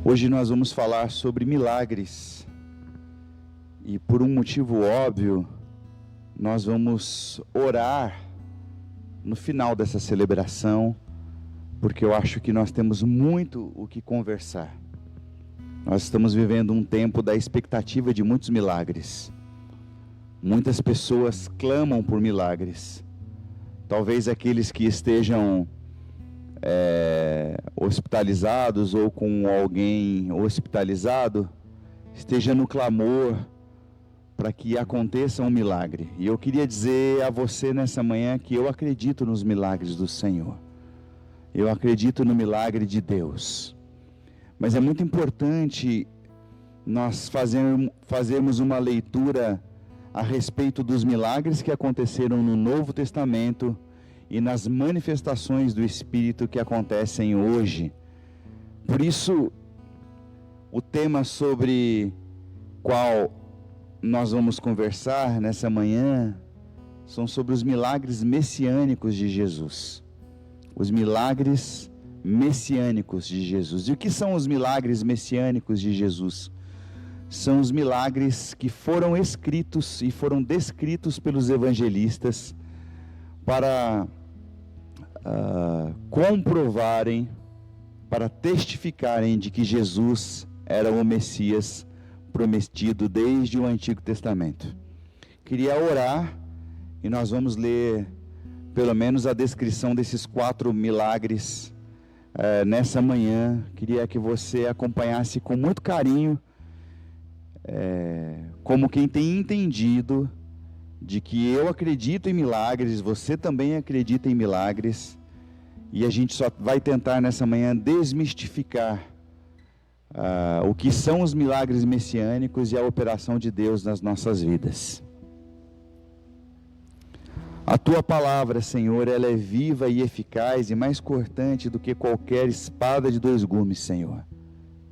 Hoje nós vamos falar sobre milagres. E por um motivo óbvio, nós vamos orar no final dessa celebração, porque eu acho que nós temos muito o que conversar. Nós estamos vivendo um tempo da expectativa de muitos milagres. Muitas pessoas clamam por milagres. Talvez aqueles que estejam hospitalizados ou com alguém hospitalizado, esteja no clamor para que aconteça um milagre. E eu queria dizer a você nessa manhã que eu acredito nos milagres do Senhor. Eu acredito no milagre de Deus. Mas é muito importante nós fazermos uma leitura a respeito dos milagres que aconteceram no Novo Testamento e nas manifestações do Espírito que acontecem hoje. Por isso, o tema sobre qual nós vamos conversar nessa manhã são sobre os milagres messiânicos de Jesus. Os milagres messiânicos de Jesus. E o que são os milagres messiânicos de Jesus? São os milagres que foram escritos e foram descritos pelos evangelistas para comprovarem, para testificarem de que Jesus era o Messias prometido desde o Antigo Testamento. Queria orar e nós vamos ler pelo menos a descrição desses 4 milagres nessa manhã. Queria que você acompanhasse com muito carinho, como quem tem entendido de que eu acredito em milagres, você também acredita em milagres, e a gente só vai tentar nessa manhã desmistificar o que são os milagres messiânicos e a operação de Deus nas nossas vidas. A Tua palavra, Senhor, ela é viva e eficaz e mais cortante do que qualquer espada de 2 gumes, Senhor.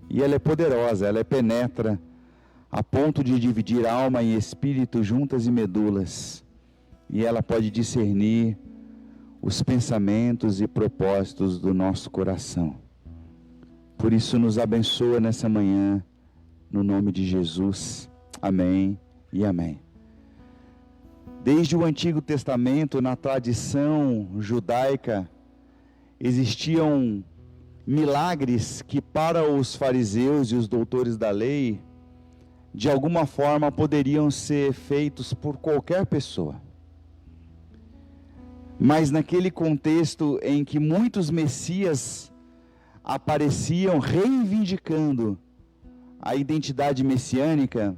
E ela é poderosa, ela penetra a ponto de dividir alma e espírito, juntas e medulas. E ela pode discernir os pensamentos e propósitos do nosso coração. Por isso nos abençoa nessa manhã, no nome de Jesus. Amém e amém. Desde o Antigo Testamento, na tradição judaica, existiam milagres que para os fariseus e os doutores da lei, de alguma forma poderiam ser feitos por qualquer pessoa. Mas naquele contexto em que muitos messias apareciam reivindicando a identidade messiânica,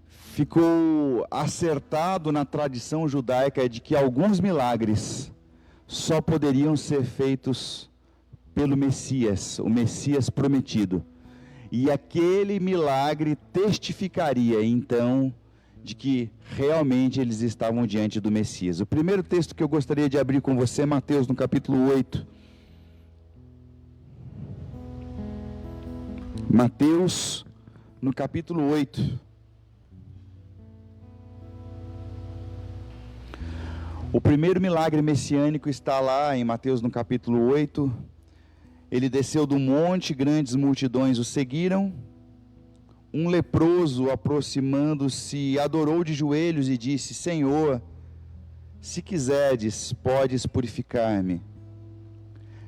ficou acertado na tradição judaica de que alguns milagres só poderiam ser feitos pelo Messias, o Messias prometido. E aquele milagre testificaria, então, de que realmente eles estavam diante do Messias. O primeiro texto que eu gostaria de abrir com você é Mateus, no capítulo 8. Mateus, no capítulo 8. O primeiro milagre messiânico está lá em Mateus, no capítulo 8. Ele desceu do monte, grandes multidões o seguiram. Um leproso, aproximando-se, adorou de joelhos e disse: Senhor, se quiseres, podes purificar-me.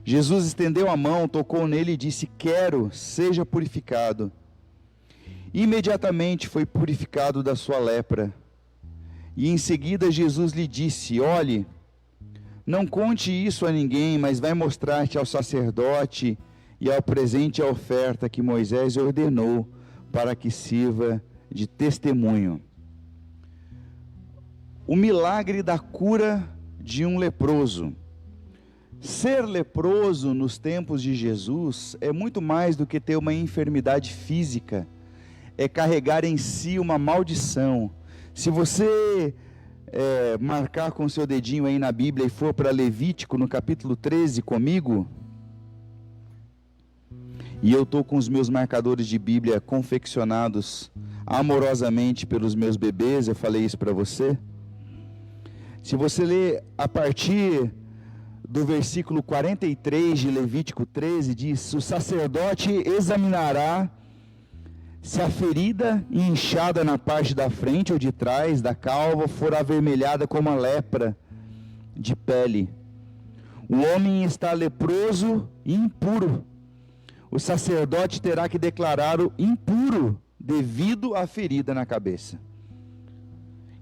Jesus estendeu a mão, tocou nele e disse: quero, seja purificado. Imediatamente foi purificado da sua lepra. E em seguida Jesus lhe disse: olhe, não conte isso a ninguém, mas vai mostrar-te ao sacerdote e ao presente a oferta que Moisés ordenou para que sirva de testemunho. O milagre da cura de um leproso. Ser leproso nos tempos de Jesus é muito mais do que ter uma enfermidade física, é carregar em si uma maldição. Se você marcar com seu dedinho aí na Bíblia e for para Levítico, no capítulo 13 comigo, e eu estou com os meus marcadores de Bíblia confeccionados amorosamente pelos meus bebês, eu falei isso para você. Se você ler a partir do versículo 43 de Levítico 13 diz: o sacerdote examinará se a ferida inchada na parte da frente ou de trás da calva for avermelhada como a lepra de pele. O homem está leproso e impuro. O sacerdote terá que declará-lo impuro devido à ferida na cabeça.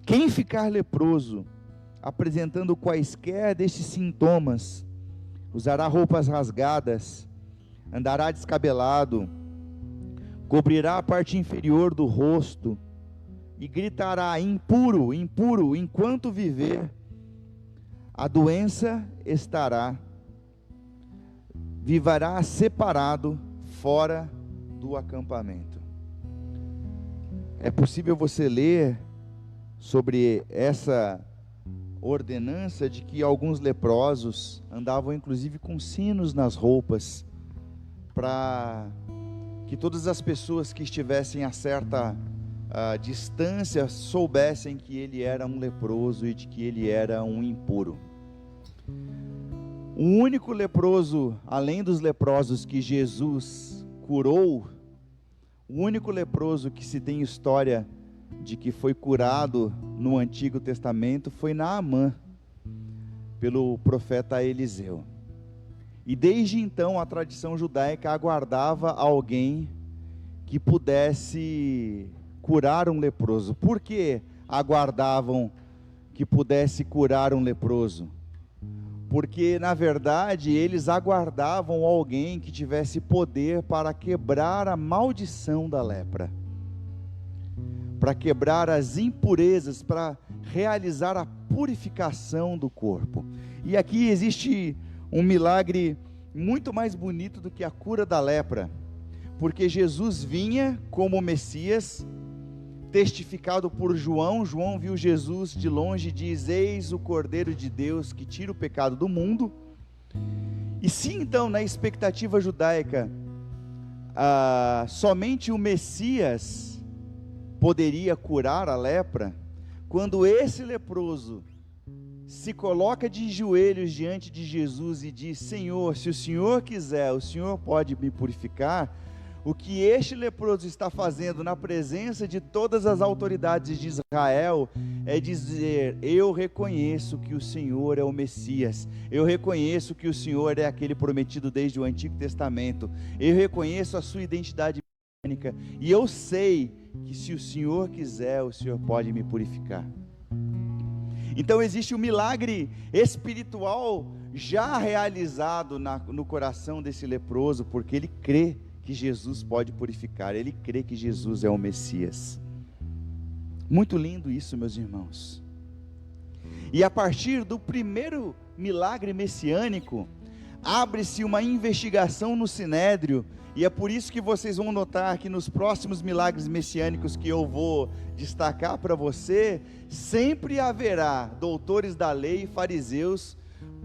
Quem ficar leproso, apresentando quaisquer destes sintomas, usará roupas rasgadas, andará descabelado, cobrirá a parte inferior do rosto e gritará: impuro, impuro, enquanto viver. A doença viverá separado fora do acampamento. É possível você ler sobre essa ordenança de que alguns leprosos andavam inclusive com sinos nas roupas, para que todas as pessoas que estivessem a certa distância soubessem que ele era um leproso e de que ele era um impuro. O único leproso, além dos leprosos que Jesus curou, o único leproso que se tem história de que foi curado no Antigo Testamento foi Naamã, pelo profeta Eliseu. E desde então a tradição judaica aguardava alguém que pudesse curar um leproso. Por que aguardavam que pudesse curar um leproso? Porque na verdade eles aguardavam alguém que tivesse poder para quebrar a maldição da lepra, para quebrar as impurezas, para realizar a purificação do corpo. E aqui existe um milagre muito mais bonito do que a cura da lepra, porque Jesus vinha como Messias, testificado por João. João viu Jesus de longe e diz: eis o Cordeiro de Deus que tira o pecado do mundo. E se então na expectativa judaica somente o Messias poderia curar a lepra, quando esse leproso se coloca de joelhos diante de Jesus e diz: Senhor, se o Senhor quiser, o Senhor pode me purificar. O que este leproso está fazendo na presença de todas as autoridades de Israel é dizer: eu reconheço que o Senhor é o Messias, eu reconheço que o Senhor é aquele prometido desde o Antigo Testamento, eu reconheço a sua identidade messiânica, e eu sei que se o Senhor quiser, o Senhor pode me purificar. Então existe um milagre espiritual já realizado no coração desse leproso, porque ele crê que Jesus pode purificar, ele crê que Jesus é o Messias. Muito lindo isso, meus irmãos. E a partir do primeiro milagre messiânico, abre-se uma investigação no Sinédrio, e é por isso que vocês vão notar que nos próximos milagres messiânicos que eu vou destacar para você, sempre haverá doutores da lei e fariseus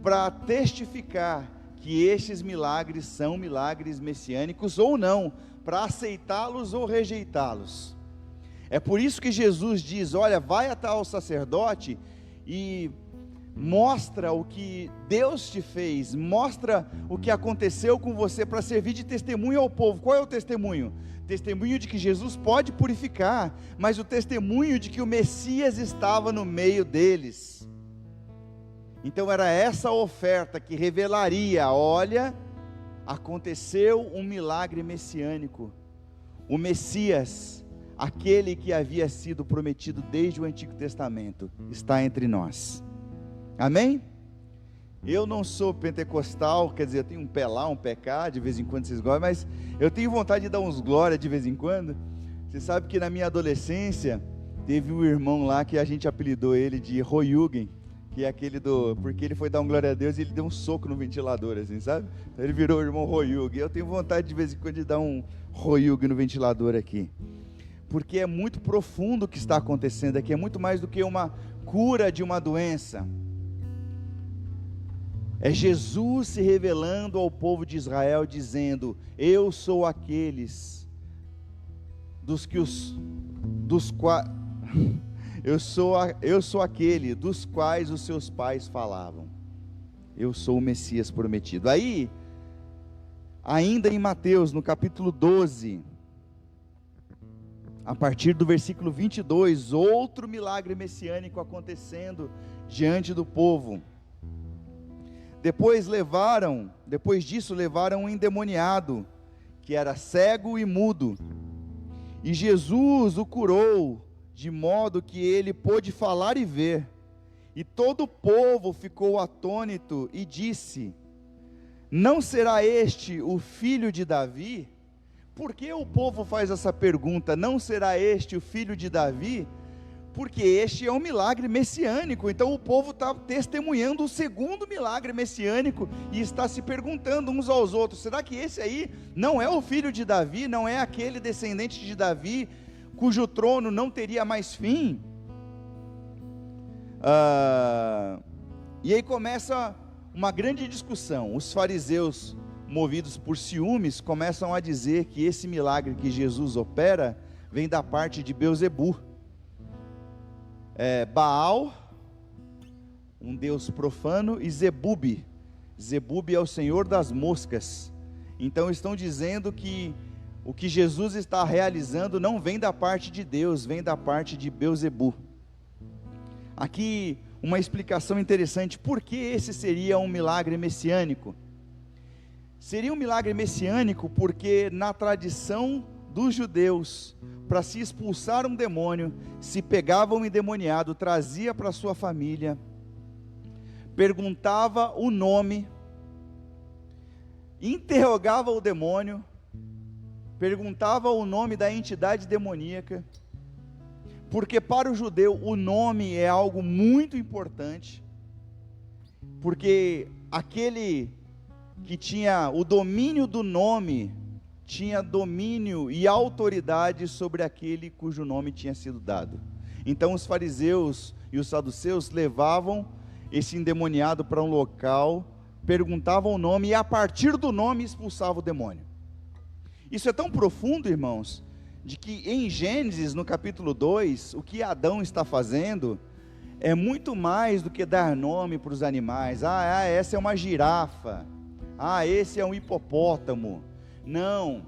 para testificar que estes milagres são milagres messiânicos ou não, para aceitá-los ou rejeitá-los. É por isso que Jesus diz: olha, vai até ao sacerdote e mostra o que Deus te fez, mostra o que aconteceu com você, para servir de testemunho ao povo. Qual é o testemunho? Testemunho de que Jesus pode purificar, mas o testemunho de que o Messias estava no meio deles. Então era essa oferta que revelaria: olha, aconteceu um milagre messiânico, o Messias, aquele que havia sido prometido desde o Antigo Testamento, está entre nós. Amém? Eu não sou pentecostal, quer dizer, eu tenho um pé lá, um pé cá, de vez em quando vocês gostam, mas eu tenho vontade de dar uns glória de vez em quando. Você sabe que na minha adolescência, teve um irmão lá que a gente apelidou ele de Royugen, que é aquele porque ele foi dar um glória a Deus e ele deu um soco no ventilador, assim, sabe? Então ele virou o irmão Royugen. Eu tenho vontade de vez em quando de dar um Royugen no ventilador aqui, porque é muito profundo o que está acontecendo aqui, é muito mais do que uma cura de uma doença. É Jesus se revelando ao povo de Israel, dizendo: eu sou aqueles eu sou aquele dos quais os seus pais falavam. eu sou o Messias prometido. Aí, ainda em Mateus, no capítulo 12, a partir do versículo 22, outro milagre messiânico acontecendo diante do povo. Depois disso levaram um endemoniado, que era cego e mudo, e Jesus o curou, de modo que ele pôde falar e ver. E todo o povo ficou atônito e disse: não será este o filho de Davi? Por que o povo faz essa pergunta? Não será este o filho de Davi? Porque este é um milagre messiânico. Então o povo está testemunhando o segundo milagre messiânico e está se perguntando uns aos outros: será que esse aí não é o filho de Davi? Não é aquele descendente de Davi cujo trono não teria mais fim? E aí começa uma grande discussão. Os fariseus, movidos por ciúmes, começam a dizer que esse milagre que Jesus opera vem da parte de Belzebu. Baal, um deus profano, e Zebub é o senhor das moscas. Então estão dizendo que o que Jesus está realizando não vem da parte de Deus, vem da parte de Belzebu. Aqui uma explicação interessante: por que esse seria um milagre messiânico? Seria um milagre messiânico porque na tradição dos judeus, para se expulsar um demônio, se pegava um endemoniado, trazia para sua família, perguntava o nome, interrogava o demônio, perguntava o nome da entidade demoníaca, porque para o judeu o nome é algo muito importante, porque aquele que tinha o domínio do nome, tinha domínio e autoridade sobre aquele cujo nome tinha sido dado. Então os fariseus e os saduceus levavam esse endemoniado para um local, perguntavam o nome e a partir do nome expulsavam o demônio. Isso é tão profundo, irmãos, de que em Gênesis, no capítulo 2, o que Adão está fazendo é muito mais do que dar nome para os animais. Essa é uma girafa, esse é um hipopótamo. Não,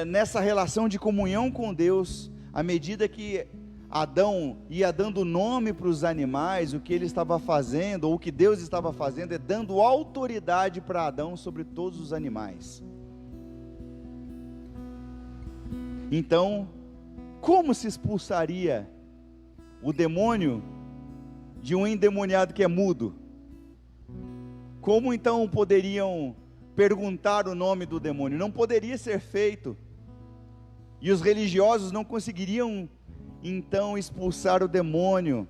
nessa relação de comunhão com Deus, à medida que Adão ia dando nome para os animais, o que ele estava fazendo, ou o que Deus estava fazendo, é dando autoridade para Adão sobre todos os animais. Então, como se expulsaria o demônio de um endemoniado que é mudo? Como então poderiam perguntar o nome do demônio? Não poderia ser feito, e os religiosos não conseguiriam então expulsar o demônio.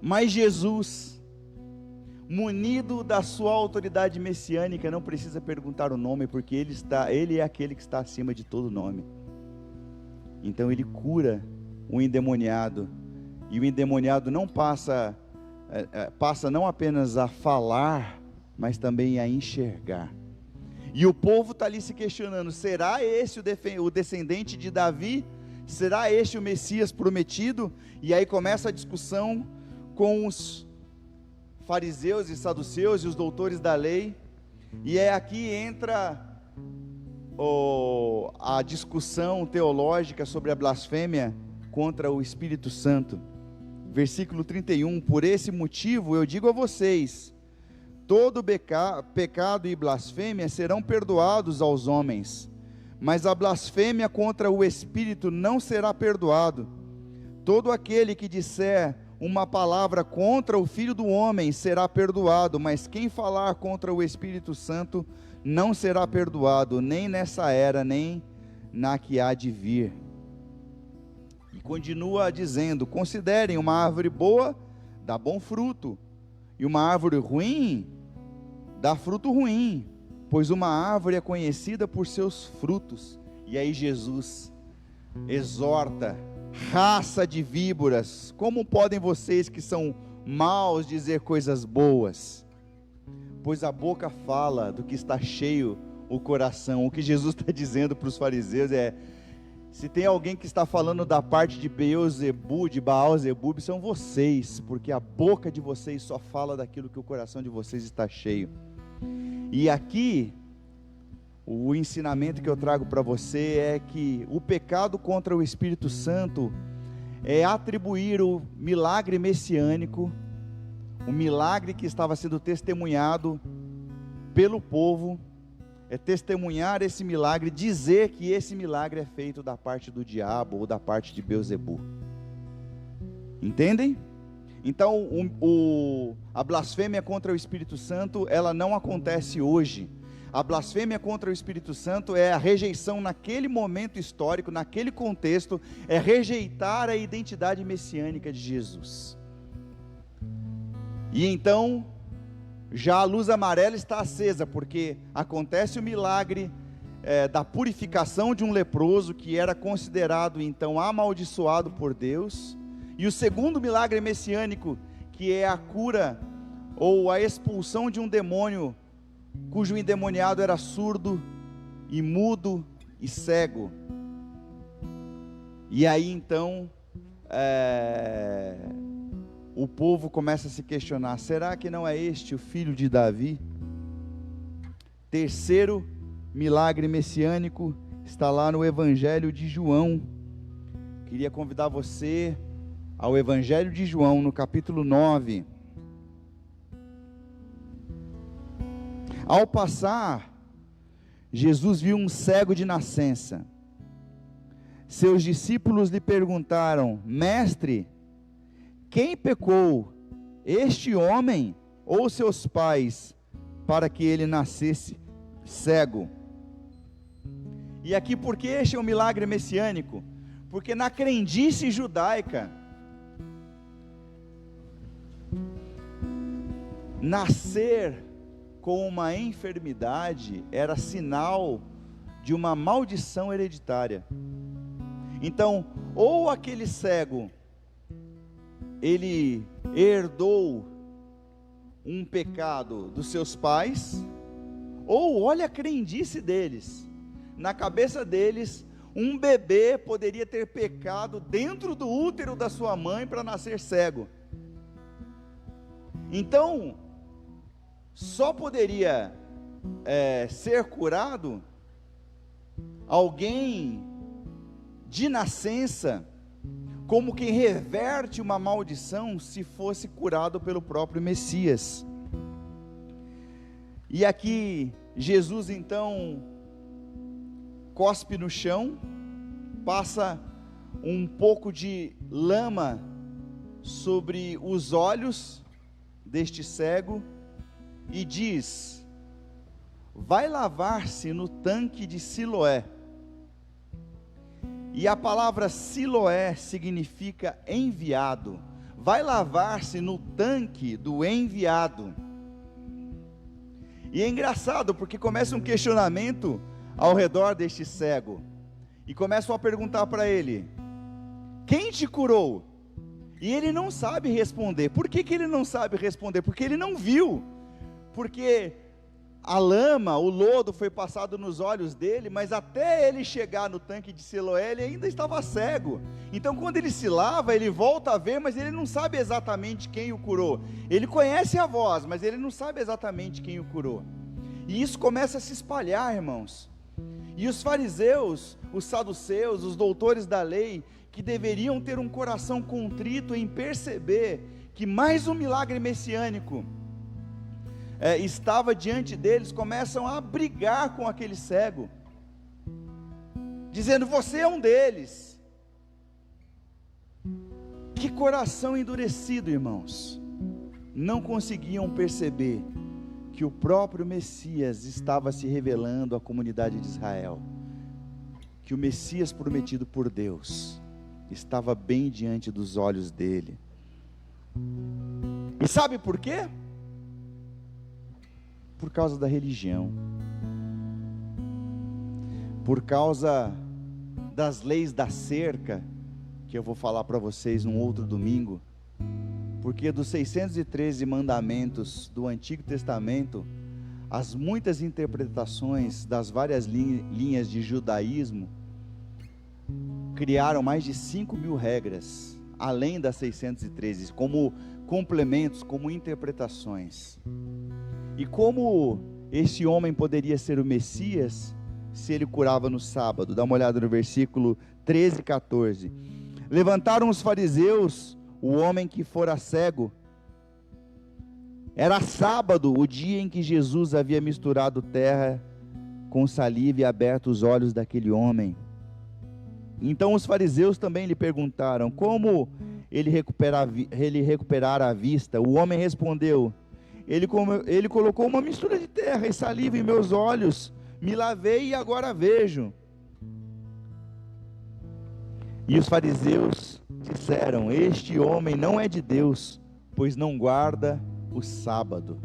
Mas Jesus, munido da sua autoridade messiânica, não precisa perguntar o nome, porque ele é aquele que está acima de todo nome. Então ele cura o endemoniado, e o endemoniado não passa não apenas a falar, mas também a enxergar. E o povo está ali se questionando: será esse o descendente de Davi? Será este o Messias prometido? E aí começa a discussão com os fariseus e saduceus e os doutores da lei, e aqui entra a discussão teológica sobre a blasfêmia contra o Espírito Santo. Versículo 31: por esse motivo eu digo a vocês, todo pecado e blasfêmia serão perdoados aos homens, mas a blasfêmia contra o Espírito não será perdoado. Todo aquele que disser uma palavra contra o Filho do Homem será perdoado, mas quem falar contra o Espírito Santo não será perdoado, nem nessa era, nem na que há de vir. E continua dizendo: considerem, uma árvore boa dá bom fruto, e uma árvore ruim dá fruto ruim, pois uma árvore é conhecida por seus frutos. E aí Jesus exorta: raça de víboras, como podem vocês que são maus dizer coisas boas? Pois a boca fala do que está cheio o coração. O que Jesus está dizendo para os fariseus é: Se tem alguém que está falando da parte de Beelzebub, de Baal-zebub, são vocês, porque a boca de vocês só fala daquilo que o coração de vocês está cheio. E aqui, o ensinamento que eu trago para você é que o pecado contra o Espírito Santo é atribuir o milagre messiânico, o milagre que estava sendo testemunhado pelo povo, é testemunhar esse milagre, dizer que esse milagre é feito da parte do diabo ou da parte de Beelzebub. Entendem? Então, a blasfêmia contra o Espírito Santo, ela não acontece hoje. A blasfêmia contra o Espírito Santo é a rejeição naquele momento histórico, naquele contexto, é rejeitar a identidade messiânica de Jesus. E então, já a luz amarela está acesa, porque acontece o milagre da purificação de um leproso, que era considerado então amaldiçoado por Deus, e o segundo milagre messiânico, que é a cura, ou a expulsão de um demônio, cujo endemoniado era surdo, e mudo, e cego. E aí então, o povo começa a se questionar, será que não é este o filho de Davi? Terceiro milagre messiânico está lá no Evangelho de João. Queria convidar você ao Evangelho de João, no capítulo 9. Ao passar, Jesus viu um cego de nascença. Seus discípulos lhe perguntaram, mestre, quem pecou, este homem ou seus pais, para que ele nascesse cego? E aqui, por que este é um milagre messiânico? Porque na crendice judaica, nascer com uma enfermidade era sinal de uma maldição hereditária. Então, ou aquele cego, ele herdou um pecado dos seus pais, ou olha a crendice deles, na cabeça deles, um bebê poderia ter pecado dentro do útero da sua mãe para nascer cego. Então, só poderia ser curado alguém de nascença, como quem reverte uma maldição, se fosse curado pelo próprio Messias. E aqui, Jesus então cospe no chão, passa um pouco de lama sobre os olhos deste cego, e diz, vai lavar-se no tanque de Siloé. E a palavra Siloé significa enviado. Vai lavar-se no tanque do enviado. E é engraçado, porque começa um questionamento ao redor deste cego, e começam a perguntar para ele, quem te curou? E ele não sabe responder. Por que ele não sabe responder? Porque ele não viu. Porque a lama, o lodo foi passado nos olhos dele, mas até ele chegar no tanque de Siloé, ele ainda estava cego. Então quando ele se lava, ele volta a ver, mas ele não sabe exatamente quem o curou. Ele conhece a voz, mas ele não sabe exatamente quem o curou. E isso começa a se espalhar, irmãos. E os fariseus, os saduceus, os doutores da lei, que deveriam ter um coração contrito em perceber que mais um milagre messiânico estava diante deles, começam a brigar com aquele cego, dizendo, você é um deles. Que coração endurecido, irmãos. Não conseguiam perceber que o próprio Messias estava se revelando à comunidade de Israel, que o Messias prometido por Deus estava bem diante dos olhos dele. E sabe por quê? Por causa da religião, por causa das leis da cerca, que eu vou falar para vocês num outro domingo, porque dos 613 mandamentos do Antigo Testamento, as muitas interpretações das várias linhas de judaísmo, criaram mais de 5.000 regras, além das 613, como complementos, como interpretações. E como esse homem poderia ser o Messias, se ele curava no sábado? Dá uma olhada no versículo 13 e 14. Levantaram os fariseus o homem que fora cego. Era sábado, o dia em que Jesus havia misturado terra com saliva e aberto os olhos daquele homem. Então os fariseus também lhe perguntaram como ele recuperara a vista. O homem respondeu: ele colocou uma mistura de terra e saliva em meus olhos, me lavei e agora vejo. E os fariseus disseram: este homem não é de Deus, pois não guarda o sábado.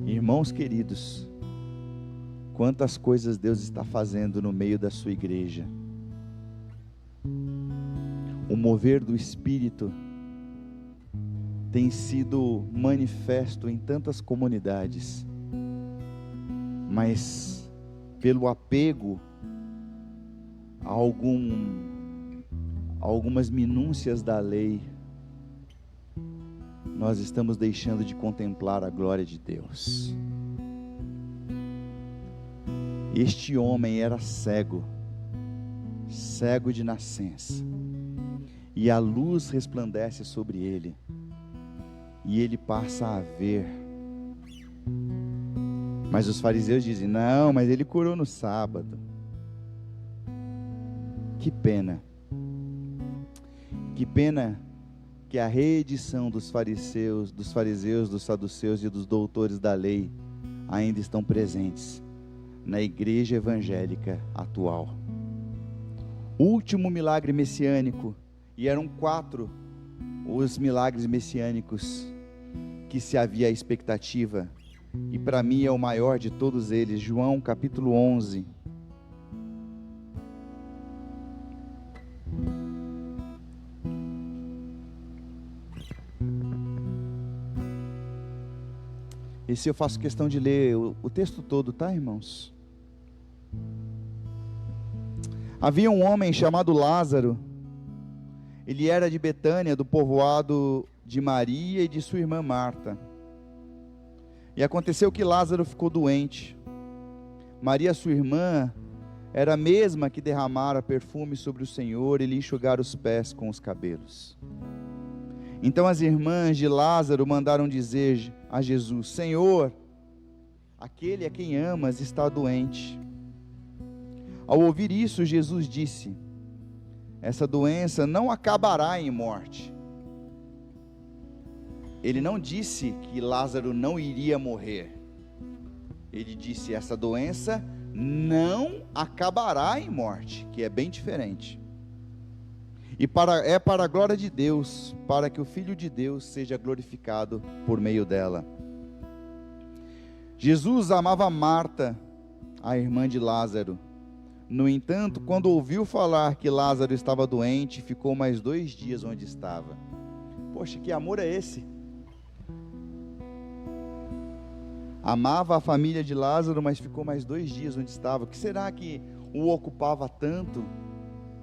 Irmãos queridos, quantas coisas Deus está fazendo no meio da sua igreja. O mover do Espírito tem sido manifesto em tantas comunidades, mas pelo apego a algumas minúcias da lei, nós estamos deixando de contemplar a glória de Deus. Este homem era cego de nascença, e a luz resplandece sobre ele, e ele passa a ver. Mas os fariseus dizem: não, mas ele curou no sábado. Que pena que a reedição dos fariseus, dos saduceus e dos doutores da lei ainda estão presentes na igreja evangélica atual. Último milagre messiânico, e eram 4 os milagres messiânicos que se havia a expectativa, e para mim é o maior de todos eles. João capítulo 11. Esse eu faço questão de ler o texto todo, tá, irmãos? Havia um homem chamado Lázaro. Ele era de Betânia, do povoado de Maria e de sua irmã Marta. E aconteceu que Lázaro ficou doente. Maria, sua irmã, era a mesma que derramara perfume sobre o Senhor e lhe enxugara os pés com os cabelos. Então as irmãs de Lázaro mandaram dizer a Jesus: Senhor, aquele a quem amas está doente. Ao ouvir isso, Jesus disse: essa doença não acabará em morte. Ele não disse que Lázaro não iria morrer. Ele disse: essa doença não acabará em morte, que é bem diferente. E é para a glória de Deus, para que o Filho de Deus seja glorificado por meio dela. Jesus amava Marta, a irmã de Lázaro. No entanto, quando ouviu falar que Lázaro estava doente, ficou mais 2 dias onde estava. Poxa, que amor é esse? Amava a família de Lázaro, mas ficou mais 2 dias onde estava. O que será que o ocupava tanto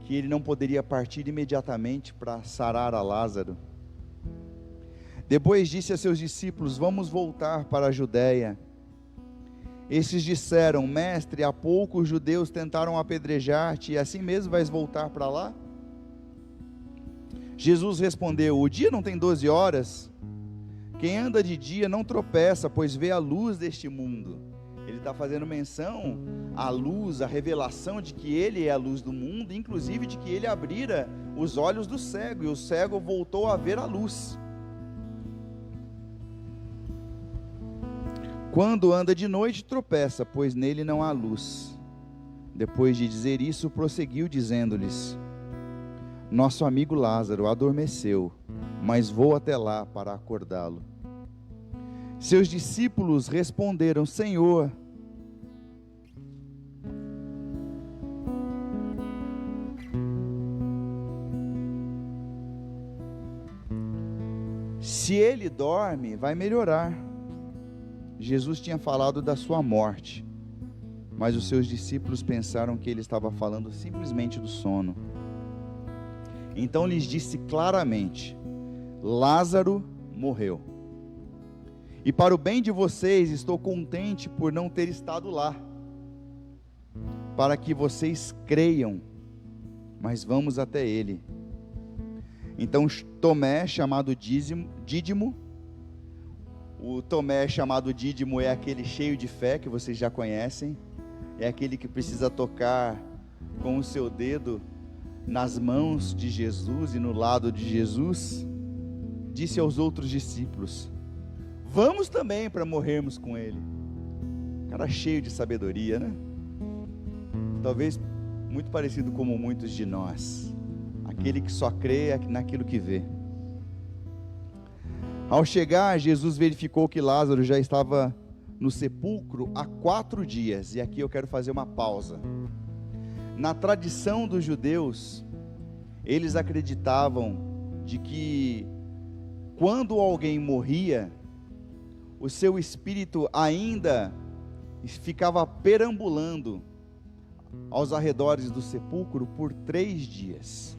que ele não poderia partir imediatamente para sarar a Lázaro? Depois disse a seus discípulos: vamos voltar para a Judéia. Esses disseram: mestre, há pouco os judeus tentaram apedrejar-te, e assim mesmo vais voltar para lá? Jesus respondeu: o dia não tem 12 horas? Quem anda de dia não tropeça, pois vê a luz deste mundo. Ele está fazendo menção à luz, à revelação de que ele é a luz do mundo, inclusive de que ele abrira os olhos do cego, e o cego voltou a ver a luz. Quando anda de noite, tropeça, pois nele não há luz. Depois de dizer isso, prosseguiu dizendo-lhes: nosso amigo Lázaro adormeceu, mas vou até lá para acordá-lo. Seus discípulos responderam: Senhor, se ele dorme, vai melhorar. Jesus tinha falado da sua morte. Mas os seus discípulos pensaram que ele estava falando simplesmente do sono. Então lhes disse claramente: Lázaro morreu. E para o bem de vocês, estou contente por não ter estado lá, para que vocês creiam, mas vamos até ele. Então Tomé, chamado Dídimo, o Tomé chamado Dídimo é aquele cheio de fé que vocês já conhecem, é aquele que precisa tocar com o seu dedo nas mãos de Jesus e no lado de Jesus, disse aos outros discípulos: vamos também para morrermos com ele. Cara cheio de sabedoria, né? Talvez muito parecido como muitos de nós, aquele que só crê naquilo que vê. Ao chegar, Jesus verificou que Lázaro já estava no sepulcro há 4 dias, e aqui eu quero fazer uma pausa. Na tradição dos judeus, eles acreditavam de que quando alguém morria, o seu espírito ainda ficava perambulando aos arredores do sepulcro por 3 dias.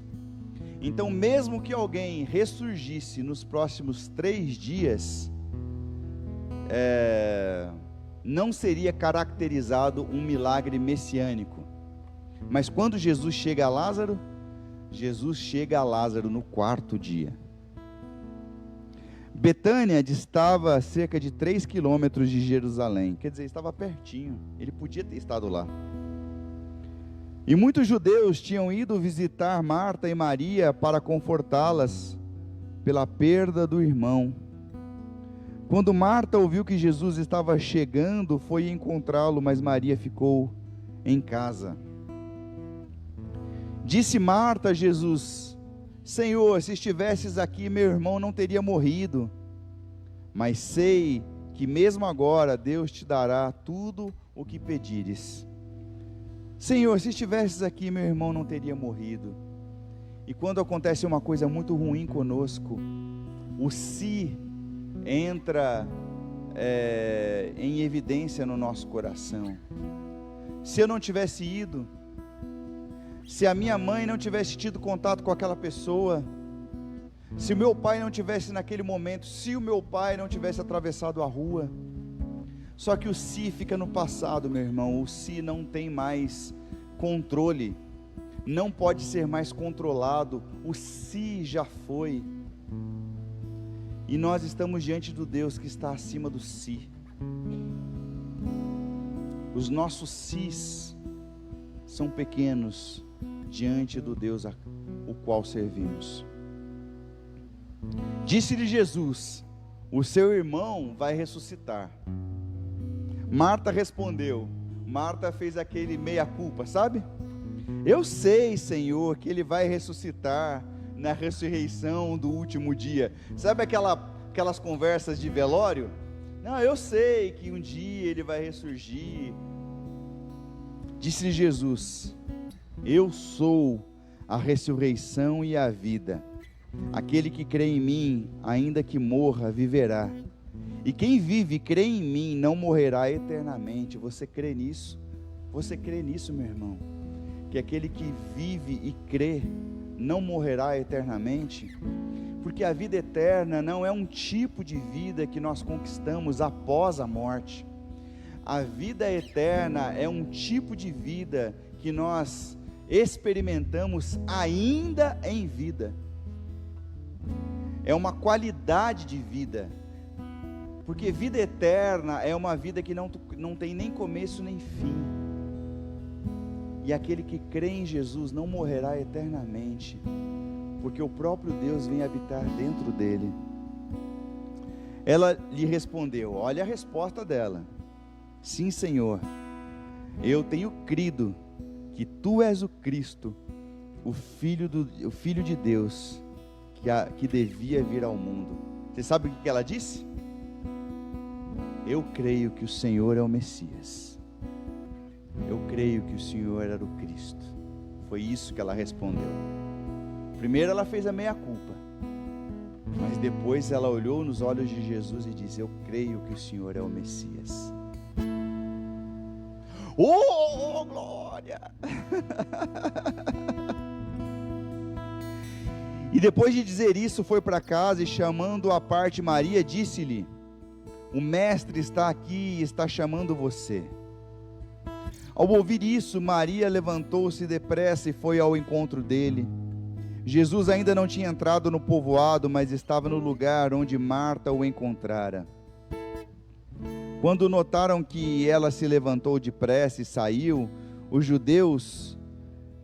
Então, mesmo que alguém ressurgisse nos próximos 3 dias, não seria caracterizado um milagre messiânico. Mas quando Jesus chega a Lázaro, Jesus chega a Lázaro no 4º dia. Betânia distava a cerca de 3 quilômetros de Jerusalém, quer dizer, estava pertinho, ele podia ter estado lá. E muitos judeus tinham ido visitar Marta e Maria para confortá-las pela perda do irmão. Quando Marta ouviu que Jesus estava chegando, foi encontrá-lo, mas Maria ficou em casa. Disse Marta a Jesus: Senhor, se estivesses aqui, meu irmão não teria morrido. Mas sei que mesmo agora Deus te dará tudo o que pedires. Senhor, se estivesses aqui, meu irmão não teria morrido. E quando acontece uma coisa muito ruim conosco, o se entra em evidência no nosso coração. Se eu não tivesse ido, se a minha mãe não tivesse tido contato com aquela pessoa, se o meu pai não tivesse naquele momento, se o meu pai não tivesse atravessado a rua. Só que o se fica no passado, meu irmão. O se não tem mais controle, não pode ser mais controlado. O se já foi. E nós estamos diante do Deus que está acima do se. Os nossos sis são pequenos diante do Deus o qual servimos. Disse-lhe Jesus: o seu irmão vai ressuscitar. Marta respondeu. Marta fez aquele meia-culpa, sabe? Eu sei, Senhor, que ele vai ressuscitar na ressurreição do último dia. Sabe aquelas conversas de velório? Não, eu sei que um dia ele vai ressurgir. Disse-lhe Jesus: eu sou a ressurreição e a vida. Aquele que crê em mim, ainda que morra, viverá. E quem vive e crê em mim não morrerá eternamente. Você crê nisso? Você crê nisso, meu irmão? Que aquele que vive e crê não morrerá eternamente? Porque a vida eterna não é um tipo de vida que nós conquistamos após a morte. A vida eterna é um tipo de vida que nós experimentamos ainda em vida. É uma qualidade de vida. Porque vida eterna é uma vida que não tem nem começo nem fim. E aquele que crê em Jesus não morrerá eternamente, porque o próprio Deus vem habitar dentro dele. Ela lhe respondeu, olha a resposta dela: sim, Senhor, eu tenho crido que tu és o Cristo, o Filho de Deus, que devia vir ao mundo. Você sabe o que ela disse? Eu creio que o Senhor é o Messias. Eu creio que o Senhor era o Cristo. Foi isso que ela respondeu. Primeiro ela fez a meia-culpa, mas depois ela olhou nos olhos de Jesus e disse: eu creio que o Senhor é o Messias. Oh, glória! E depois de dizer isso, foi para casa e, chamando à parte Maria, disse-lhe: o mestre está aqui e está chamando você. Ao ouvir isso, Maria levantou-se depressa e foi ao encontro dele. Jesus ainda não tinha entrado no povoado, mas estava no lugar onde Marta o encontrara. Quando notaram que ela se levantou depressa e saiu, os judeus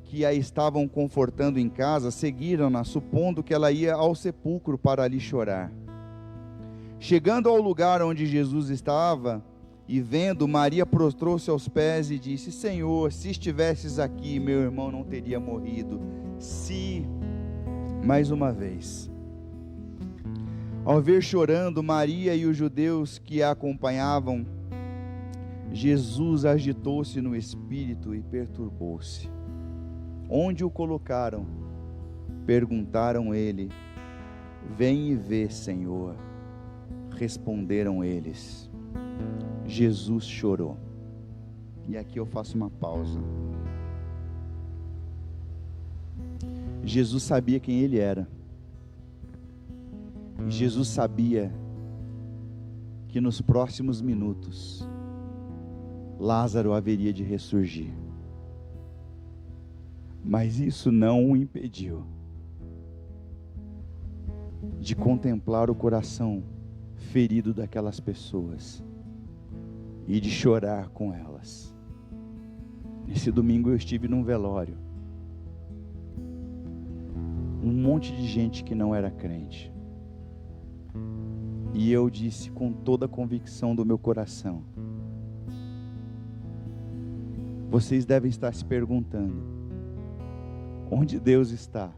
que a estavam confortando em casa seguiram-na, supondo que ela ia ao sepulcro para ali chorar. Chegando ao lugar onde Jesus estava e vendo, Maria prostrou-se aos pés e disse: Senhor, se estivesses aqui, meu irmão não teria morrido. Mais uma vez. Ao ver chorando Maria e os judeus que a acompanhavam, Jesus agitou-se no espírito e perturbou-se. Onde o colocaram? Perguntaram ele. Vem e vê, Senhor. Responderam eles. Jesus chorou. E aqui eu faço uma pausa. Jesus sabia quem ele era. E Jesus sabia que nos próximos minutos Lázaro haveria de ressurgir. Mas isso não o impediu de contemplar o coração ferido daquelas pessoas e de chorar com elas. Nesse domingo eu estive num velório. Um monte de gente que não era crente. E eu disse com toda a convicção do meu coração: vocês devem estar se perguntando, onde Deus está?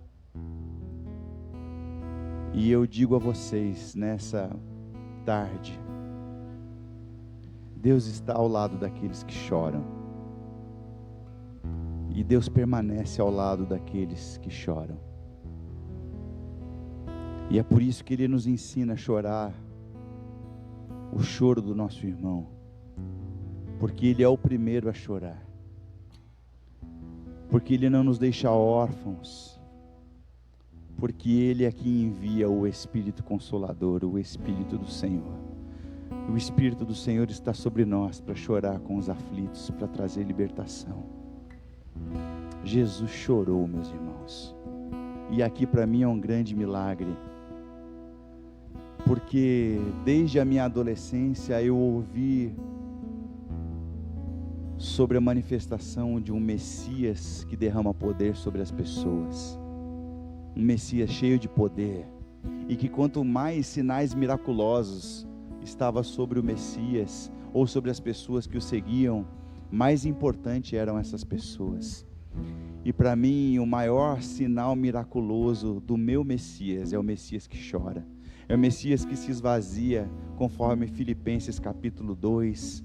E eu digo a vocês nessa tarde: Deus está ao lado daqueles que choram. E Deus permanece ao lado daqueles que choram. E é por isso que Ele nos ensina a chorar o choro do nosso irmão, porque Ele é o primeiro a chorar, porque Ele não nos deixa órfãos, porque Ele é quem envia o Espírito Consolador, o Espírito do Senhor. O Espírito do Senhor está sobre nós para chorar com os aflitos, para trazer libertação. Jesus chorou, meus irmãos, e aqui para mim é um grande milagre, porque desde a minha adolescência eu ouvi sobre a manifestação de um Messias que derrama poder sobre as pessoas, um Messias cheio de poder, e que quanto mais sinais miraculosos estava sobre o Messias, ou sobre as pessoas que o seguiam, mais importante eram essas pessoas. E para mim o maior sinal miraculoso do meu Messias é o Messias que chora. É o Messias que se esvazia, conforme Filipenses capítulo 2,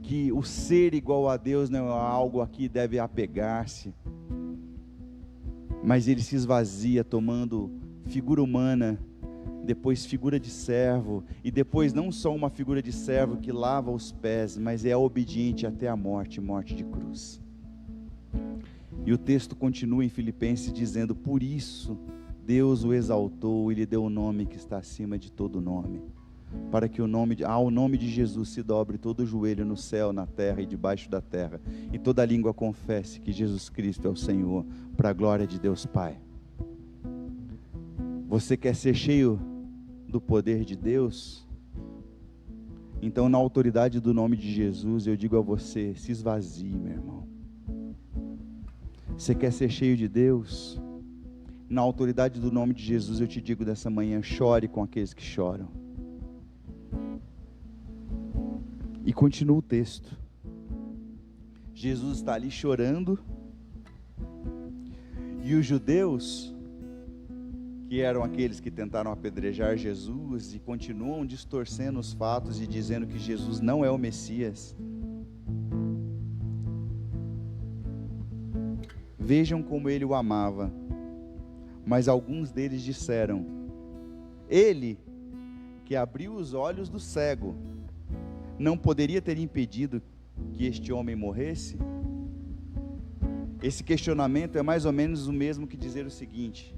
que o ser igual a Deus não é algo a que deve apegar-se, mas ele se esvazia tomando figura humana, depois figura de servo, e depois não só uma figura de servo que lava os pés, mas é obediente até a morte, morte de cruz. E o texto continua em Filipenses dizendo: por isso Deus o exaltou e lhe deu o nome que está acima de todo nome, para que ao nome de Jesus se dobre todo o joelho no céu, na terra e debaixo da terra, e toda língua confesse que Jesus Cristo é o Senhor, para a glória de Deus Pai. Você quer ser cheio do poder de Deus? Então, na autoridade do nome de Jesus, eu digo a você: se esvazie, meu irmão. Você quer ser cheio de Deus? Na autoridade do nome de Jesus, eu te digo dessa manhã: chore com aqueles que choram. E continua o texto. Jesus está ali chorando, e os judeus, que eram aqueles que tentaram apedrejar Jesus, e continuam distorcendo os fatos e dizendo que Jesus não é o Messias. Vejam como ele o amava. Mas alguns deles disseram: ele que abriu os olhos do cego, não poderia ter impedido que este homem morresse? Esse questionamento é mais ou menos o mesmo que dizer o seguinte: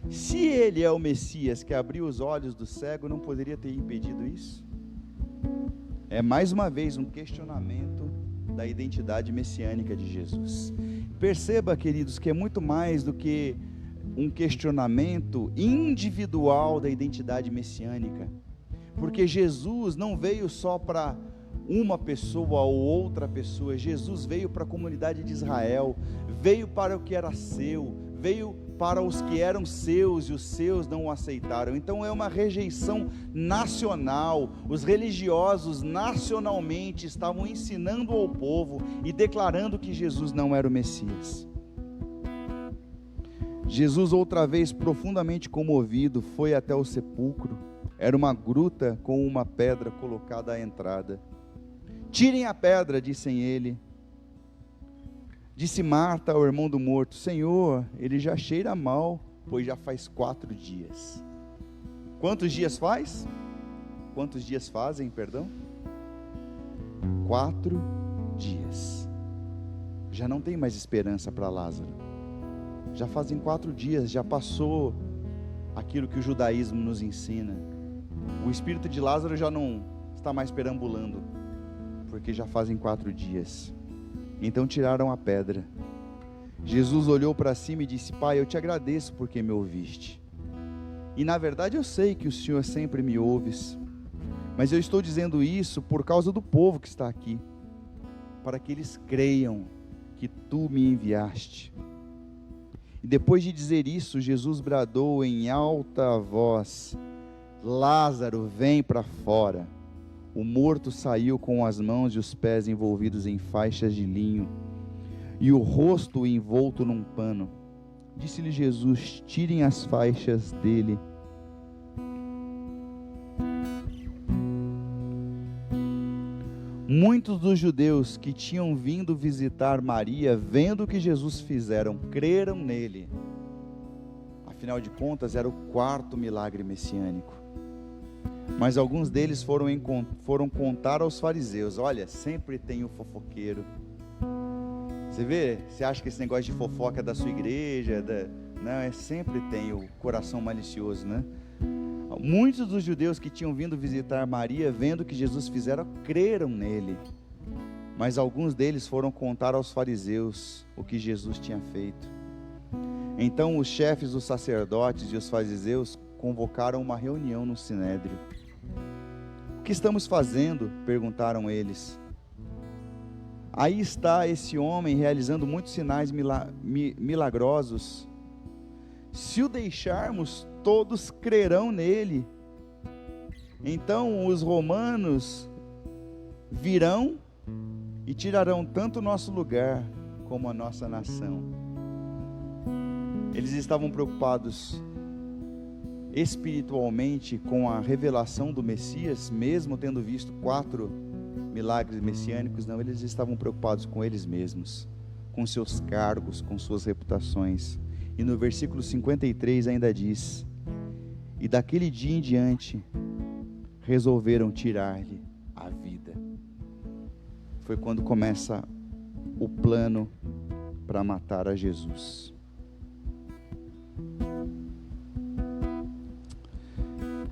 se ele é o Messias que abriu os olhos do cego, não poderia ter impedido isso? É mais uma vez um questionamento da identidade messiânica de Jesus. Perceba, queridos, que é muito mais do que um questionamento individual da identidade messiânica, porque Jesus não veio só para uma pessoa ou outra pessoa. Jesus veio para a comunidade de Israel, veio para o que era seu, veio para os que eram seus e os seus não o aceitaram. Então é uma rejeição nacional. Os religiosos nacionalmente estavam ensinando ao povo e declarando que Jesus não era o Messias. Jesus, outra vez profundamente comovido, foi até o sepulcro. Era uma gruta com uma pedra colocada à entrada. Tirem a pedra, dissem ele. Disse Marta ao irmão do morto: Senhor, ele já cheira mal, pois já faz 4 dias. Quantos dias faz? Quantos dias fazem, perdão? 4 dias. Já não tem mais esperança para Lázaro. Já fazem 4 dias, já passou aquilo que o judaísmo nos ensina. O espírito de Lázaro já não está mais perambulando, porque já fazem 4 dias. Então tiraram a pedra. Jesus olhou para cima e disse: Pai, eu te agradeço porque me ouviste. E na verdade eu sei que o Senhor sempre me ouves, mas eu estou dizendo isso por causa do povo que está aqui, para que eles creiam que tu me enviaste. E depois de dizer isso, Jesus bradou em alta voz: Lázaro, vem para fora. O morto saiu com as mãos e os pés envolvidos em faixas de linho, e o rosto envolto num pano. Disse-lhe Jesus: tirem as faixas dele. Muitos dos judeus que tinham vindo visitar Maria, vendo o que Jesus fizeram, creram nele. Afinal de contas, era o 4º milagre messiânico. Mas alguns deles foram contar aos fariseus: olha, sempre tem o fofoqueiro. Você vê, você acha que esse negócio de fofoca é da sua igreja? Não, sempre tem o coração malicioso, né? Muitos dos judeus que tinham vindo visitar Maria, vendo o que Jesus fizera, creram nele. Mas alguns deles foram contar aos fariseus o que Jesus tinha feito. Então os chefes dos sacerdotes e os fariseus convocaram uma reunião no Sinédrio. O que estamos fazendo? Perguntaram eles. Aí está esse homem realizando muitos sinais milagrosos. Se o deixarmos, todos crerão nele. Então os romanos virão e tirarão tanto o nosso lugar como a nossa nação. Eles estavam preocupados espiritualmente com a revelação do Messias, mesmo tendo visto 4 milagres messiânicos. Não, eles estavam preocupados com eles mesmos, com seus cargos, com suas reputações. E no versículo 53 ainda diz: e daquele dia em diante resolveram tirar-lhe a vida. Foi quando começa o plano para matar a Jesus.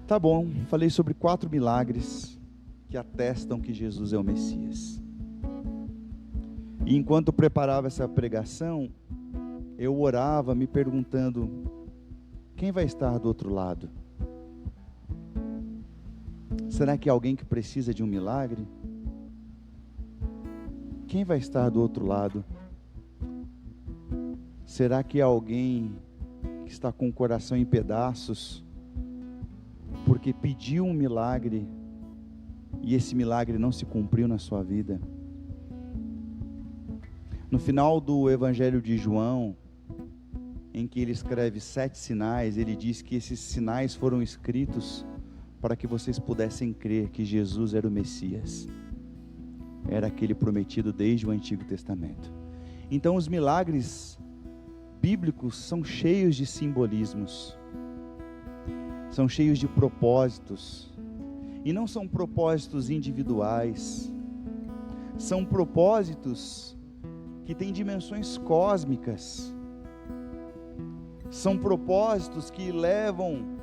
Tá bom, falei sobre 4 milagres que atestam que Jesus é o Messias. E enquanto preparava essa pregação, eu orava me perguntando: quem vai estar do outro lado? Será que é alguém que precisa de um milagre? Quem vai estar do outro lado? Será que é alguém que está com o coração em pedaços, porque pediu um milagre e esse milagre não se cumpriu na sua vida? No final do Evangelho de João, em que ele escreve 7 sinais, ele diz que esses sinais foram escritos para que vocês pudessem crer que Jesus era o Messias, era aquele prometido desde o Antigo Testamento. Então os milagres bíblicos são cheios de simbolismos, são cheios de propósitos, e não são propósitos individuais, São propósitos que têm dimensões cósmicas. São propósitos que levam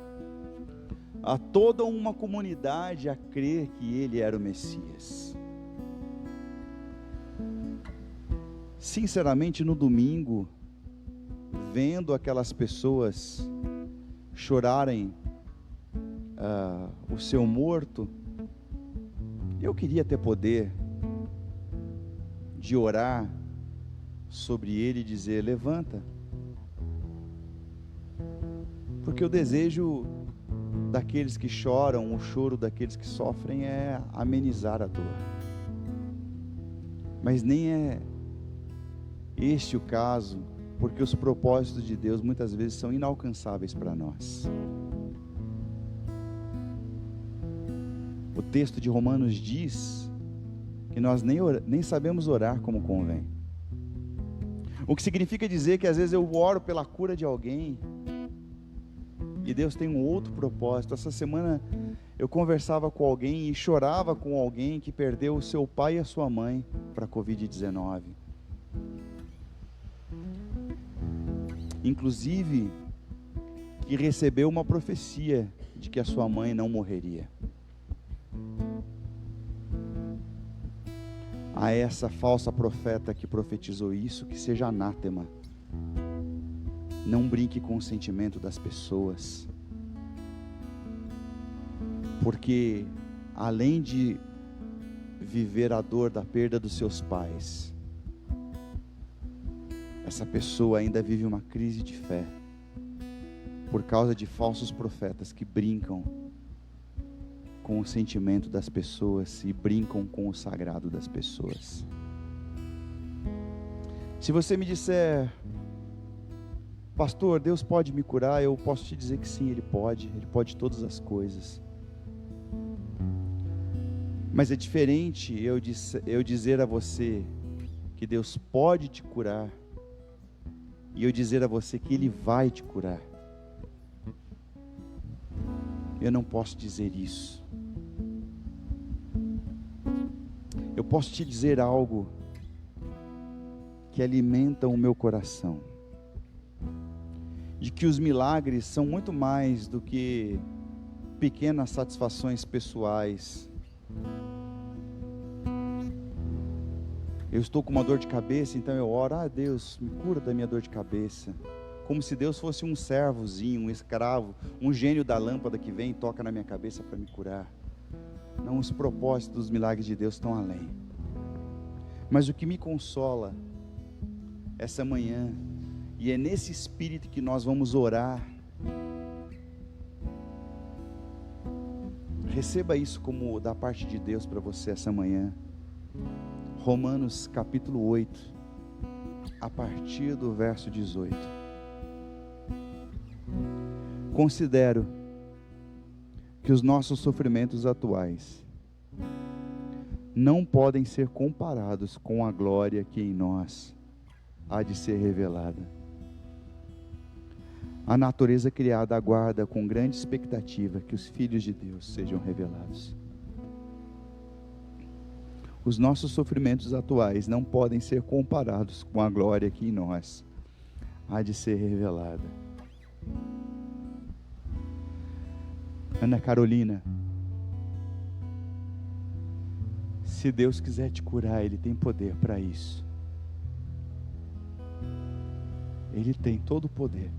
a toda uma comunidade a crer que Ele era o Messias. Sinceramente, no domingo, vendo aquelas pessoas chorarem o seu morto, eu queria ter poder de orar sobre ele e dizer: levanta, porque o desejo daqueles que choram, o choro daqueles que sofrem é amenizar a dor, mas nem é este o caso, porque os propósitos de Deus muitas vezes são inalcançáveis para nós. O texto de Romanos diz que nós nem sabemos orar como convém. O que significa dizer que às vezes eu oro pela cura de alguém e Deus tem um outro propósito. Essa semana eu conversava com alguém e chorava com alguém que perdeu o seu pai e a sua mãe para a Covid-19. Inclusive, que recebeu uma profecia de que a sua mãe não morreria. A essa falsa profeta que profetizou isso, que seja anátema. Não brinque com o sentimento das pessoas, porque além de viver a dor da perda dos seus pais, essa pessoa ainda vive uma crise de fé, por causa de falsos profetas que brincam com o sentimento das pessoas e brincam com o sagrado das pessoas. Se você me disser: pastor, Deus pode me curar, eu posso te dizer que sim, Ele pode todas as coisas. Mas é diferente eu dizer a você que Deus pode te curar e eu dizer a você que Ele vai te curar. Eu não posso dizer isso. Eu posso te dizer algo que alimenta o meu coração, de que os milagres são muito mais do que pequenas satisfações pessoais. Eu estou com uma dor de cabeça, então eu oro: Deus, me cura da minha dor de cabeça. Como se Deus fosse um servozinho, um escravo, um gênio da lâmpada que vem e toca na minha cabeça para me curar. Não, os propósitos dos milagres de Deus estão além. Mas o que me consola essa manhã, e é nesse espírito que nós vamos orar, receba isso como da parte de Deus para você essa manhã. Romanos capítulo 8, a partir do verso 18. Considero que os nossos sofrimentos atuais não podem ser comparados com a glória que em nós há de ser revelada. A natureza criada aguarda com grande expectativa que os filhos de Deus sejam revelados. Os nossos sofrimentos atuais não podem ser comparados com a glória que em nós há de ser revelada. Ana Carolina, se Deus quiser te curar, Ele tem poder para isso. Ele tem todo o poder.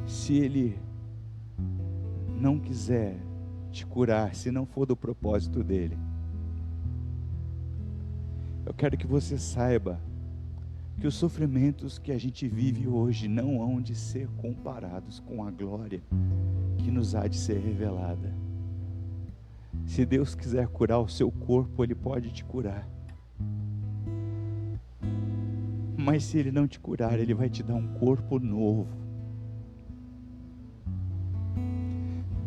Se Ele não quiser te curar, se não for do propósito dEle, eu quero que você saiba que os sofrimentos que a gente vive hoje não hão de ser comparados com a glória que nos há de ser revelada. Se Deus quiser curar o seu corpo, Ele pode te curar. Mas se Ele não te curar, Ele vai te dar um corpo novo.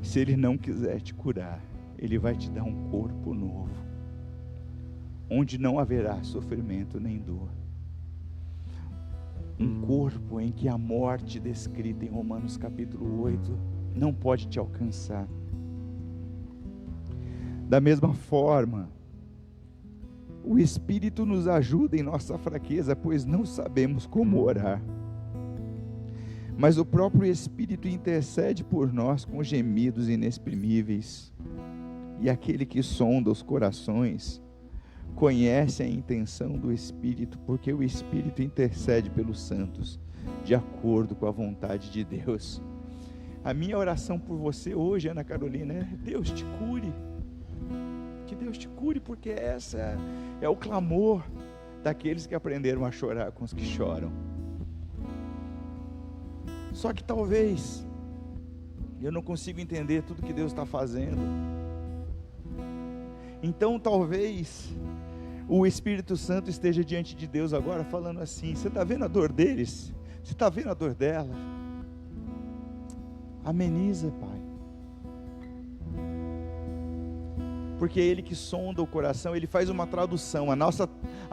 Se Ele não quiser te curar, Ele vai te dar um corpo novo, onde não haverá sofrimento nem dor. Um corpo em que a morte descrita em Romanos capítulo 8 não pode te alcançar. Da mesma forma, o Espírito nos ajuda em nossa fraqueza, pois não sabemos como orar. Mas o próprio Espírito intercede por nós com gemidos inexprimíveis. E aquele que sonda os corações conhece a intenção do Espírito, porque o Espírito intercede pelos santos, de acordo com a vontade de Deus. A minha oração por você hoje, Ana Carolina, é: Deus te cure. Que Deus te cure, porque essa é o clamor daqueles que aprenderam a chorar com os que choram. Só que talvez eu não consigo entender tudo que Deus está fazendo. Então talvez o Espírito Santo esteja diante de Deus agora falando assim: você está vendo a dor deles? Você está vendo a dor dela? Ameniza, Pai. Porque é Ele que sonda o coração, Ele faz uma tradução. A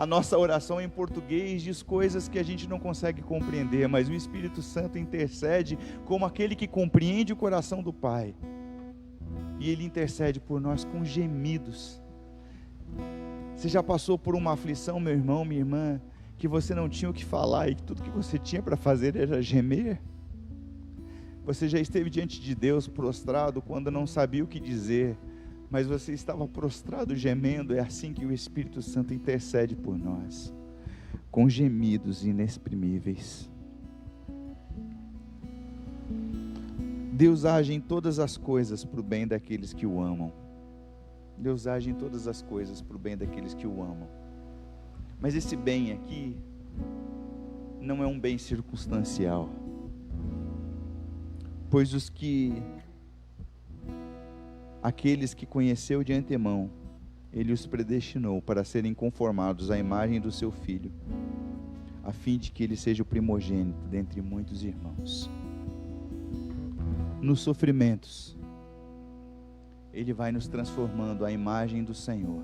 nossa oração em português diz coisas que a gente não consegue compreender, mas o Espírito Santo intercede como aquele que compreende o coração do Pai. E Ele intercede por nós com gemidos. Você já passou por uma aflição, meu irmão, minha irmã, que você não tinha o que falar e que tudo que você tinha para fazer era gemer? Você já esteve diante de Deus prostrado quando não sabia o que dizer, mas você estava prostrado gemendo? É assim que o Espírito Santo intercede por nós, com gemidos inexprimíveis. Deus age em todas as coisas para o bem daqueles que o amam. Deus age em todas as coisas para o bem daqueles que o amam. Mas esse bem aqui não é um bem circunstancial, pois aqueles que conheceu de antemão, Ele os predestinou para serem conformados à imagem do seu Filho, a fim de que Ele seja o primogênito dentre muitos irmãos. Nos sofrimentos, Ele vai nos transformando à imagem do Senhor.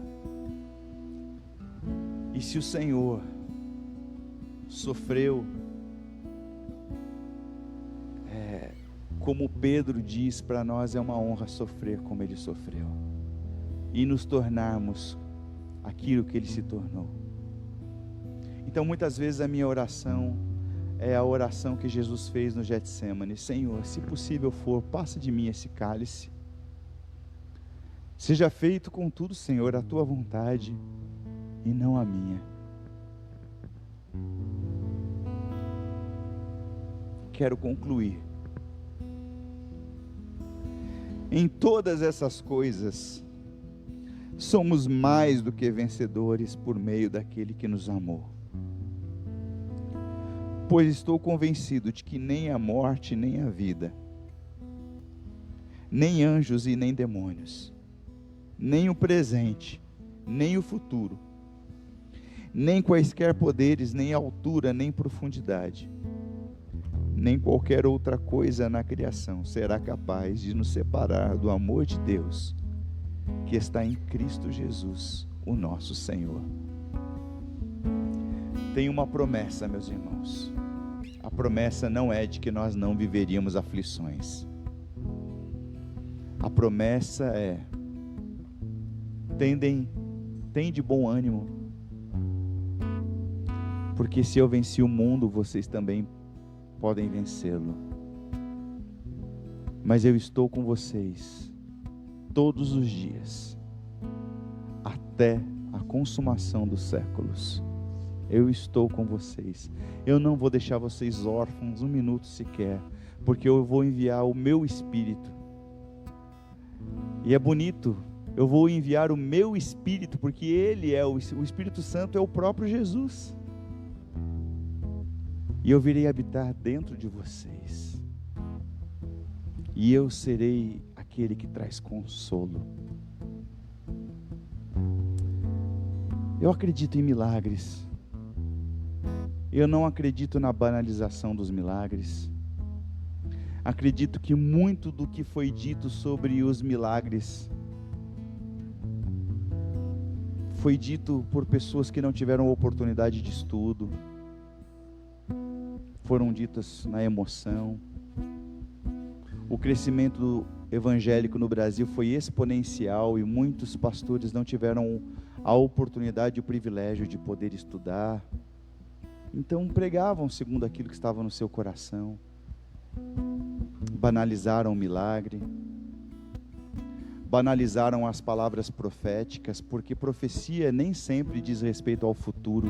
E se o Senhor sofreu, como Pedro diz para nós, é uma honra sofrer como Ele sofreu, e nos tornarmos aquilo que Ele se tornou. Então muitas vezes a minha oração é a oração que Jesus fez no Getsêmani: Senhor, se possível for, passa de mim esse cálice, seja feito contudo, Senhor, a tua vontade e não a minha. Quero concluir. Em todas essas coisas, somos mais do que vencedores por meio daquele que nos amou. Pois estou convencido de que nem a morte, nem a vida, nem anjos e nem demônios, nem o presente, nem o futuro, nem quaisquer poderes, nem altura, nem profundidade, nem qualquer outra coisa na criação será capaz de nos separar do amor de Deus, que está em Cristo Jesus, o nosso Senhor. Tem uma promessa, meus irmãos. A promessa não é de que nós não viveríamos aflições. A promessa é: tende bom ânimo, porque se eu venci o mundo, vocês também podem vencê-lo. Mas eu estou com vocês todos os dias, até a consumação dos séculos. Eu estou com vocês. Eu não vou deixar vocês órfãos um minuto sequer, porque eu vou enviar o meu Espírito. E é bonito, eu vou enviar o meu Espírito, porque Ele é o Espírito Santo, é o próprio Jesus. E eu virei habitar dentro de vocês, e eu serei aquele que traz consolo. Eu acredito em milagres. Eu não acredito na banalização dos milagres. Acredito que muito do que foi dito sobre os milagres foi dito por pessoas que não tiveram oportunidade de estudo, foram ditas na emoção. O crescimento evangélico no Brasil foi exponencial e muitos pastores não tiveram a oportunidade e o privilégio de poder estudar. Então pregavam segundo aquilo que estava no seu coração. Banalizaram o milagre. Banalizaram as palavras proféticas, porque profecia nem sempre diz respeito ao futuro.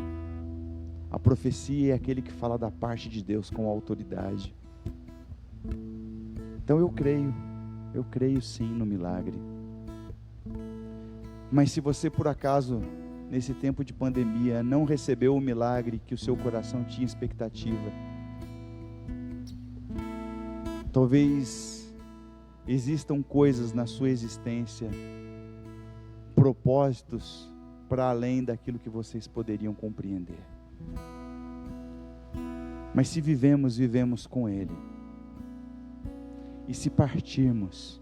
A profecia é aquele que fala da parte de Deus com autoridade. Então eu creio sim no milagre. Mas se você por acaso, nesse tempo de pandemia, não recebeu o milagre que o seu coração tinha expectativa, talvez existam coisas na sua existência, propósitos para além daquilo que vocês poderiam compreender. Mas se vivemos, vivemos com Ele. E se partimos,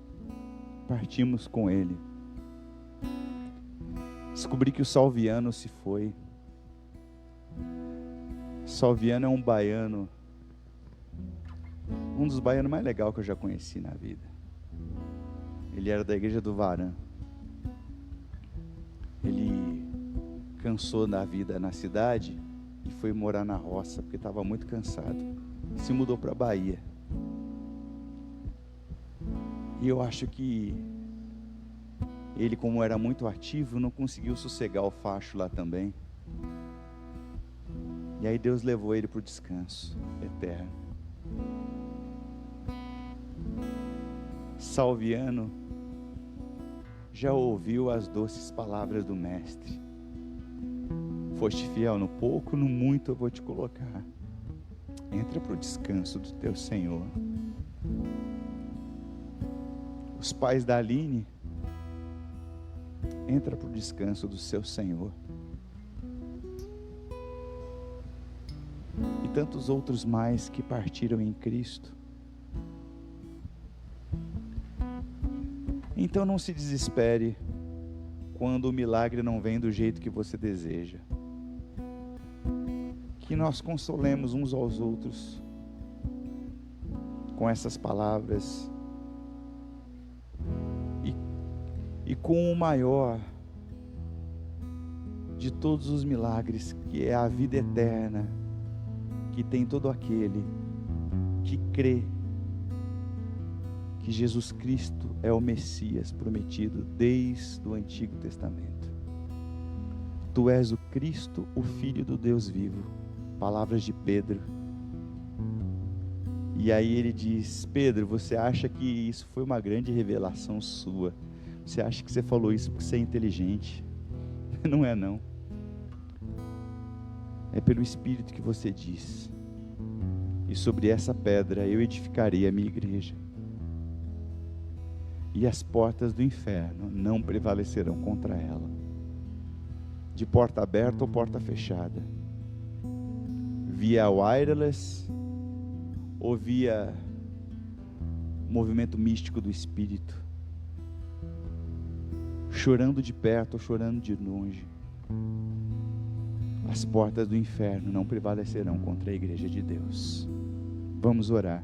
partimos com Ele. Descobri que o Salviano se foi. Salviano é um baiano, um dos baianos mais legais que eu já conheci na vida. Ele era da igreja do Varã. Ele cansou da vida na cidade e foi morar na roça, porque estava muito cansado. Se mudou para a Bahia. E eu acho que ele, como era muito ativo, não conseguiu sossegar o facho lá também. E aí Deus levou ele para o descanso eterno. Salviano já ouviu as doces palavras do Mestre. Foste fiel no pouco, no muito eu vou te colocar. Entra para o descanso do teu Senhor. Os pais da Aline, entra para o descanso do seu Senhor. E tantos outros mais que partiram em Cristo. Então não se desespere quando o milagre não vem do jeito que você deseja. Que nós consolemos uns aos outros com essas palavras e com o maior de todos os milagres, que é a vida eterna, que tem todo aquele que crê que Jesus Cristo é o Messias prometido desde o Antigo Testamento. Tu és o Cristo, o Filho do Deus vivo. Palavras de Pedro. E aí ele diz: Pedro, você acha que isso foi uma grande revelação sua? Você acha que você falou isso porque você é inteligente? Não é não. É pelo Espírito que você diz. E sobre essa pedra eu edificarei a minha igreja. E as portas do inferno não prevalecerão contra ela. De porta aberta ou porta fechada. Via wireless ou via movimento místico do Espírito. Chorando de perto ou chorando de longe. As portas do inferno não prevalecerão contra a igreja de Deus. Vamos orar.